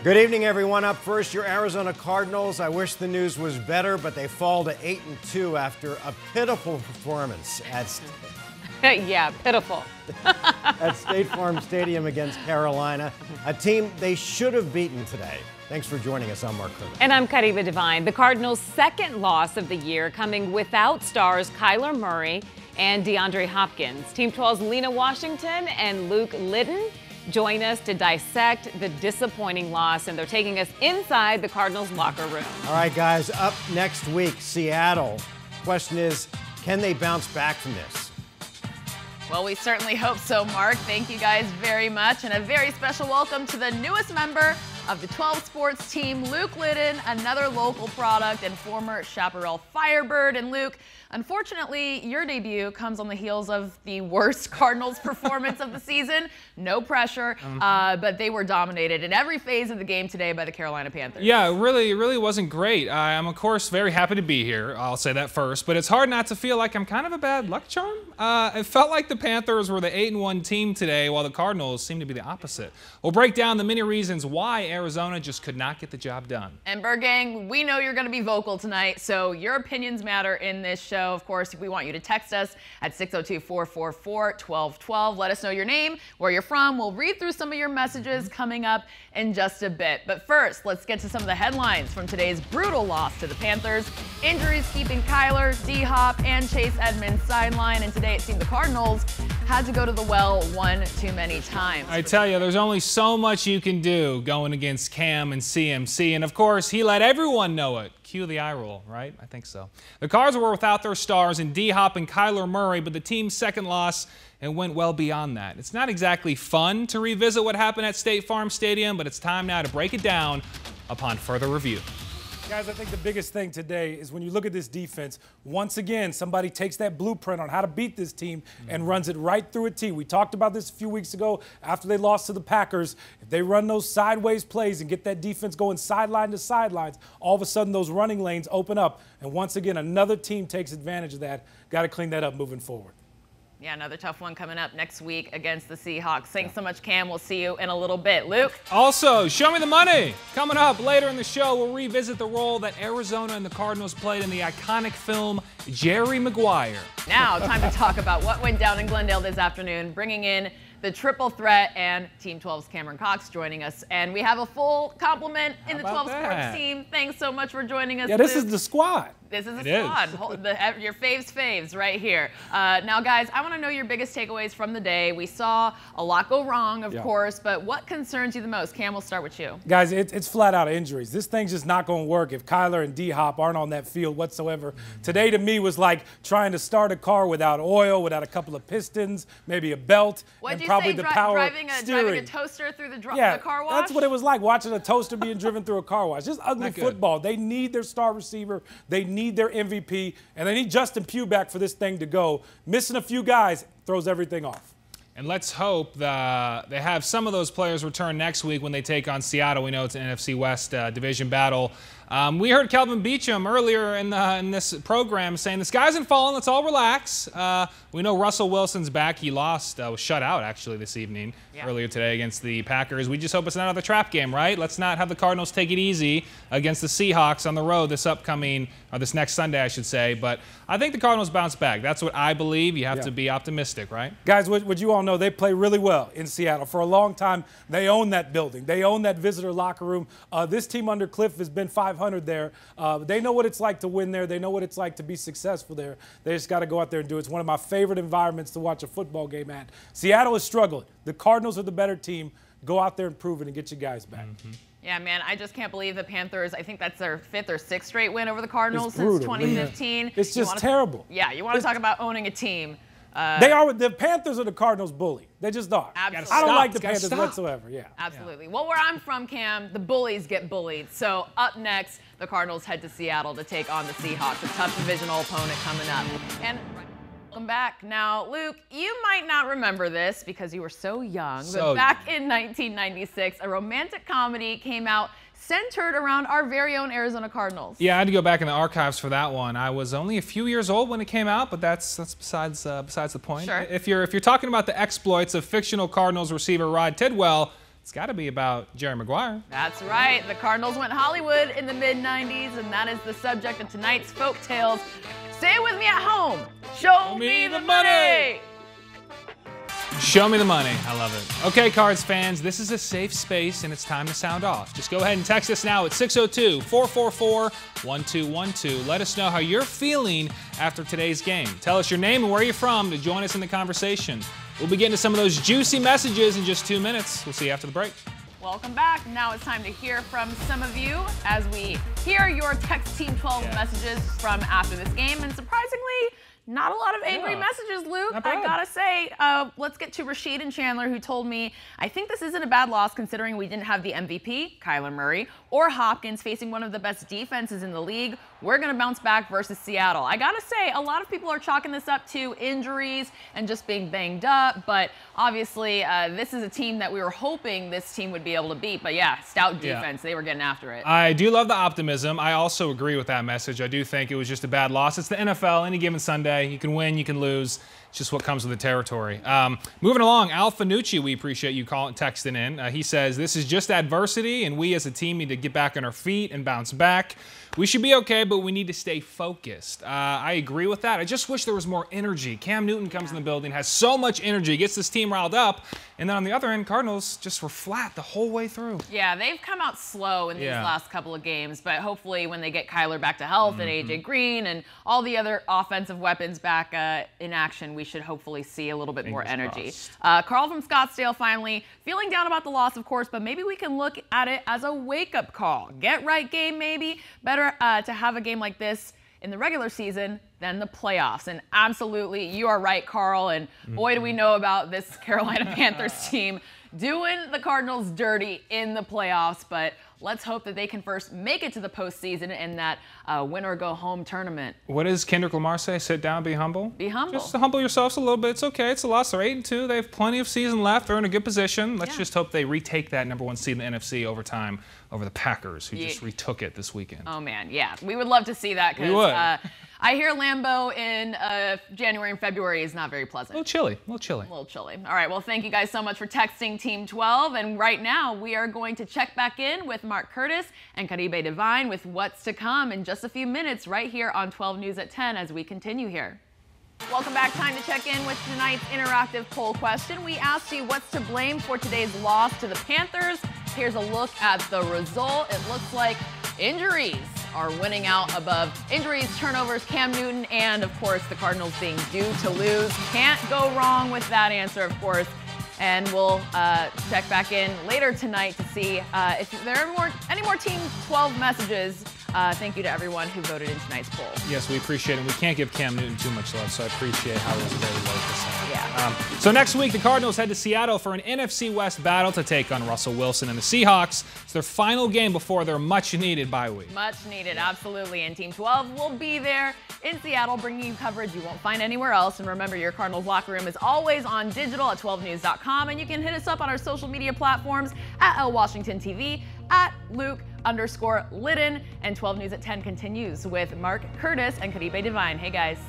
Good evening, everyone. Up first, your Arizona Cardinals. I wish the news was better, but they fall to 8-2 after a pitiful performance at yeah, pitiful. at State Farm Stadium against Carolina, a team they should have beaten today. Thanks for joining us. I'm Mark Curtis. And I'm Cuddy the Divine. The Cardinals' second loss of the year coming without stars Kyler Murray and DeAndre Hopkins. Team 12's Lena Washington and Luke Lyddon join us to dissect the disappointing loss, and they're taking us inside the Cardinals locker room. All right, guys, up next week, Seattle. Question is, can they bounce back from this? Well, we certainly hope so, Mark. Thank you guys very much, and a very special welcome to the newest member of the 12 Sports team, Luke Lyddon, another local product and former Chaparral Firebird. And Luke, unfortunately, your debut comes on the heels of the worst Cardinals performance of the season. No pressure, but they were dominated in every phase of the game today by the Carolina Panthers. Yeah, it really wasn't great. I'm, of course, very happy to be here. I'll say that first. But it's hard not to feel like I'm kind of a bad luck charm. It felt like the Panthers were the 8-1 team today, while the Cardinals seem to be the opposite. We'll break down the many reasons why Arizona just could not get the job done. And Bird Gang, we know you're going to be vocal tonight, so your opinions matter in this show. Of course, we want you to text us at 602-444-1212. Let us know your name, where you're from. We'll read through some of your messages coming up in just a bit. But first, let's get to some of the headlines from today's brutal loss to the Panthers. Injuries keeping Kyler, D-Hop, and Chase Edmonds sidelined, and today it seemed the Cardinals had to go to the well one too many times. I tell you, there's only so much you can do going against Cam and CMC, and of course, he let everyone know it. Cue the eye roll, right? I think so. The Cards were without their stars in D-Hop and Kyler Murray, but the team's second loss and went well beyond that. It's not exactly fun to revisit what happened at State Farm Stadium, but it's time now to break it down upon further review. Guys, I think the biggest thing today is when you look at this defense, once again, somebody takes that blueprint on how to beat this team and runs it right through a T. We talked about this a few weeks ago after they lost to the Packers. If they run those sideways plays and get that defense going sideline to sidelines, all of a sudden those running lanes open up. And once again, another team takes advantage of that. Got to clean that up moving forward. Yeah, another tough one coming up next week against the Seahawks. Thanks so much, Cam. We'll see you in a little bit. Luke? Also, Show Me the Money. Coming up later in the show, we'll revisit the role that Arizona and the Cardinals played in the iconic film Jerry Maguire. Now, time to talk about what went down in Glendale this afternoon, bringing in the triple threat and Team 12's Cameron Cox joining us. And we have a full complement in the 12 Sports team. Thanks so much for joining us. Yeah, this is the squad. This is the squad. Your faves right here. Now, guys, I want to know your biggest takeaways from the day. We saw a lot go wrong, of course, but what concerns you the most? Cam, we'll start with you. Guys, it's flat out injuries. This thing's just not going to work if Kyler and D-Hop aren't on that field whatsoever. Today, to me, was like trying to start a car without oil, without a couple of pistons, maybe a belt, and probably the power steering. Driving a toaster through the car wash? That's what it was like, watching a toaster being driven through a car wash. Just ugly football. They need their star receiver. They need their MVP, and they need Justin Pugh back for this thing to go. Missing a few guys throws everything off. And let's hope that they have some of those players return next week when they take on Seattle. We know it's an NFC West division battle. We heard Kelvin Beachum earlier in this program saying the sky isn't falling, let's all relax. We know Russell Wilson's back. He lost, was shut out actually this evening, earlier today against the Packers. We just hope it's not another trap game, right? Let's not have the Cardinals take it easy against the Seahawks on the road this next Sunday, I should say. But I think the Cardinals bounce back. That's what I believe. You have to be optimistic, right? Guys, what you all know, they play really well in Seattle. For a long time, they own that building. They own that visitor locker room. This team under Cliff has been 500 there. They know what it's like to win there. They know what it's like to be successful there. They just got to go out there and do it. It's one of my favorite environments to watch a football game at. Seattle is struggling. The Cardinals are the better team. Go out there and prove it and get your guys back. Yeah, man, I just can't believe the Panthers, I think that's their 5th or 6th straight win over the Cardinals since 2015. It's just terrible. Yeah, you want to talk about owning a team. The Panthers are the Cardinals' bully. They just are. Absolutely. I don't like the Panthers whatsoever. Yeah. Absolutely. Well, where I'm from, Cam, the bullies get bullied. So up next, the Cardinals head to Seattle to take on the Seahawks, a tough divisional opponent coming up. And welcome back. Now, Luke, you might not remember this because you were so young, but back in 1996, a romantic comedy came out centered around our very own Arizona Cardinals. Yeah, I had to go back in the archives for that one. I was only a few years old when it came out, but that's besides the point. Sure. If you're talking about the exploits of fictional Cardinals receiver Rod Tidwell, It's got to be about Jerry Maguire. That's right. The Cardinals went Hollywood in the mid-90s, and that is the subject of tonight's folk tales. Say it with me at home. Show me the money. Show me the money. I love it. Okay, Cards fans, this is a safe space, and it's time to sound off. Just go ahead and text us now at 602-444-1212. Let us know how you're feeling after today's game. Tell us your name and where you're from to join us in the conversation. We'll be getting to some of those juicy messages in just 2 minutes. We'll see you after the break. Welcome back. Now it's time to hear from some of you as we hear your Text Team 12 messages from after this game. And surprisingly, not a lot of angry messages, Luke. I gotta say, let's get to Rashid and Chandler, who told me, I think this isn't a bad loss considering we didn't have the MVP, Kyler Murray, or Hopkins facing one of the best defenses in the league. We're gonna bounce back versus Seattle. I gotta say, a lot of people are chalking this up to injuries and just being banged up, but obviously this is a team that we were hoping this team would be able to beat. But yeah, stout defense, they were getting after it. I do love the optimism. I also agree with that message. I do think it was just a bad loss. It's the NFL, any given Sunday. You can win, you can lose. It's just what comes with the territory. Moving along, Al Fanucci, we appreciate you texting in. He says, this is just adversity, and we as a team need to get back on our feet and bounce back. We should be okay, but we need to stay focused. I agree with that. I just wish there was more energy. Cam Newton comes in the building, has so much energy, gets this team riled up, and then on the other end, Cardinals just were flat the whole way through. Yeah, they've come out slow in these last couple of games, but hopefully when they get Kyler back to health and A.J. Green and all the other offensive weapons back in action, we should hopefully see a little bit more energy. Carl from Scottsdale finally feeling down about the loss, of course, but maybe we can look at it as a wake-up call. Get right game, maybe. Better to have a game like this in the regular season than the playoffs. And absolutely, you are right, Carl. And boy, do we know about this Carolina Panthers team doing the Cardinals dirty in the playoffs. But let's hope that they can first make it to the postseason in that win-or-go-home tournament. What does Kendrick Lamar say? Sit down, be humble? Be humble. Just humble yourselves a little bit. It's okay. It's a loss. They're 8-2. They have plenty of season left. They're in a good position. Let's just hope they retake that #1 seed in the NFC over time over the Packers, who just retook it this weekend. Oh, man, yeah. We would love to see that because I hear Lambeau in January and February is not very pleasant. A little chilly. A little chilly. A little chilly. All right, well, thank you guys so much for texting Team 12. And right now, we are going to check back in with Mark Curtis and Caribe Divine with what's to come in just a few minutes right here on 12 News at 10 as we continue here. Welcome back. Time to check in with tonight's interactive poll question. We asked you what's to blame for today's loss to the Panthers. Here's a look at the result. It looks like injuries are winning out above injuries, turnovers, Cam Newton, and of course the Cardinals being due to lose. Can't go wrong with that answer, of course. And we'll check back in later tonight to see if there are any more Team 12 messages. Thank you to everyone who voted in tonight's poll. Yes, we appreciate it. We can't give Cam Newton too much love, so I appreciate how it was very low percent. Yeah. So next week, the Cardinals head to Seattle for an NFC West battle to take on Russell Wilson and the Seahawks. It's their final game before their much-needed bye week. Much needed, absolutely. And Team 12 will be there in Seattle, bringing you coverage you won't find anywhere else. And remember, your Cardinals Locker Room is always on digital at 12news.com, and you can hit us up on our social media platforms at LWashingtonTV, at Luke_Lyddon, and 12 News at 10 continues with Mark Curtis and Caribe Divine. Hey, guys.